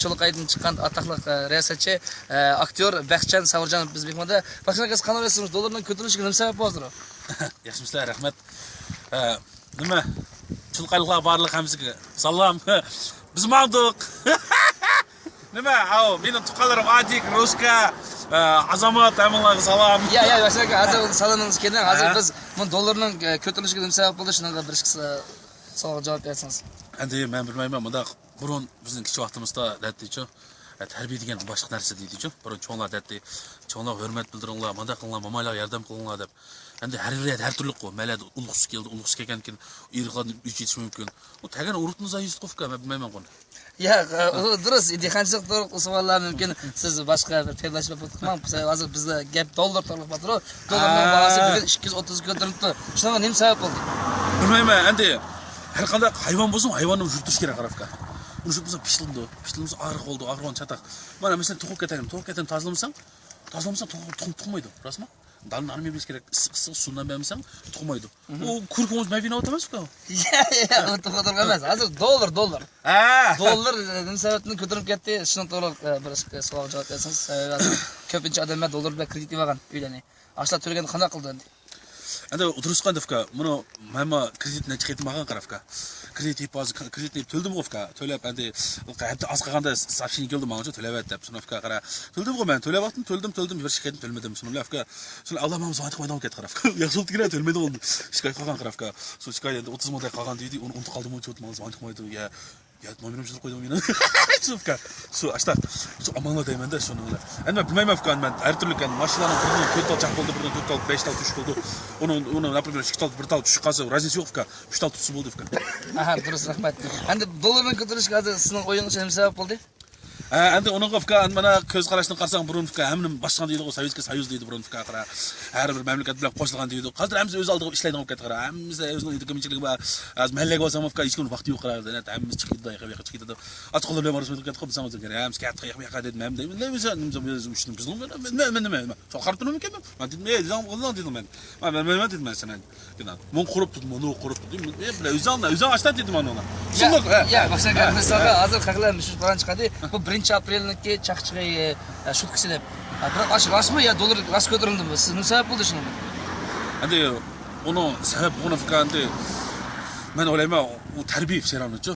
Чолақайдан шыққан атақлық риясатшы актер Бақытжан Сауыржанов біз мейманда. Бақытжан aka қандай ойлайсыз? Доллардың көтерілісіне нем себеп болып отыр? Yaxshimisilar, rahmat. Nima? Chulqayliqlar barliq hamsiga salom. Biz mavduq. Nima? Ау, менің tuqqanlarim Adik, Roska, Azamat, hammalarga salom. Ya, Baqытжан aka, hozir salomingizga keldim. Hozir biz bu dollarning ko'tarilishiga nima sabab bo'ldi? Shunga bir savol javob bersangiz. Endi men bilmayman, bunda burun bizning kichik vaqtimizda datdichu tarbiya degan boshqa narsa deydi-chu. Burun cho'nglar datdi, cho'nglar hurmat bildiringlar, manda qilinglar, momaylar yordam qilinglar deb. Endi har bir har turli qo'y, mayli ulug'si keldi, ulug'si kelgan keyin irqlarni uch yetish mumkin. U tagan urutnizga yuzqofga bilmayman qoni. Ya, durust, endi qancha to'liq savollar mumkin. Siz boshqa bir fikrlashib o'tmang. Hozir bizda gap dollar to'liq bor. Dollarning bahosi bugun 230 ga ko'tarilibdi. Shunga nima sabab bo'ldi? Bilmayman, endi har qanday hayvon bo'lsa, hayvonni yurtish kerak qarafka. Uni shu bo'lsa pishildi, og'riq bo'ldi, og'riqon chataq. Mana masalan to'qib ketadi, tozalamsang tug'maydi, rostmi? Dalni armiyamiz kerak, issiq suvdan bermasang tug'maydi. U kurkumuz mavina o'tamas-ku. Ya, u to'g'ri emas. Hozir dollar. Dollar nima sababdan ko'tarib ketdi? Shuni to'liq bir savol javob bersangiz. Ko'pincha odamlar dollar bilan kredit olgan uylarni. Ashlar to'lagan qanday qildi endi? Endi durustqandivka, buni mana kreditni chiqitmagan qarafka. Kreditni to'ldim qofka. To'lab endi qayerda az qolganda soобщение keldi menga to'layapti deb. Shunofka qara. To'ldim men to'layaptim, to'ldim, bir shikoyatim to'lmadim. Shunofka. Shuni Alloh menga zo'yib qo'ydan ketdi qarafka. Yaxshi bo'ldi kerak to'lmadi bo'ldi. Shikoyat qilgan qarafka. Shu shikoyat endi 30 mingda qolgan deydi, uni unutib qoldim, o'chib menga zo'yib qo'ydi. Ya nomerim juzib qo'ydim meni. Shunofka. Shu ashta. Shu amanla deymanda shuni. Endi bilmayman fkan men har turli kan mashinaning birini 4 tal chaq bo'ldi, birini 4 tal, 5 tal tush bo'ldi. Uni например 2 tal, 1 tal tushib qolsa, razisi yo'q fka. 3 tal tushib bo'ldi fka. Aha, durust, rahmat. Endi dollarning ko'tarishiga hozir sizning o'yingiz nima sabab bo'ldi? Endi uninga fka mana ko'z qarashni qarasang burun fka hamma boshqa deydi, Sovetskiy Soyuz deydi burun fka qara. Har bir mamlakat bilan qo'shilgan deydi. Hozir hamma o'z oldiga ishlaydigan bo'lib ketdi qara. Hammamiz o'zining qiyinchiligi bor. Az mahallaga bo'lsam fka hech kim vaqti yo'q qara. Hammamiz chiqdi, yoqqa chiqdi. Atqo'llar bilan borib ketib qolsam o'zim kerak. Hammamiz katta yoqqa dedim. Men deyman, nima uchun bizning nima? Shu qartini mumkin? Men dedim, dedim men. Men dedim men sana. Mun qurib turdim, uni qurib turdim. Men o'zim ashta dedim ona. Ya, Baqытжан aka, misolga hozir qaqlar mushuk qo'ran chiqadi. Bu 1-aprelniki chaqchig'i shutkisi deb. Biroq rostmi yo dollar rost ko'tarildimi? Siz nima sabab bo'ldi shunga? Endi uni sabab buni fikr endi men o'ylayman, u tarbiya jarayonichi.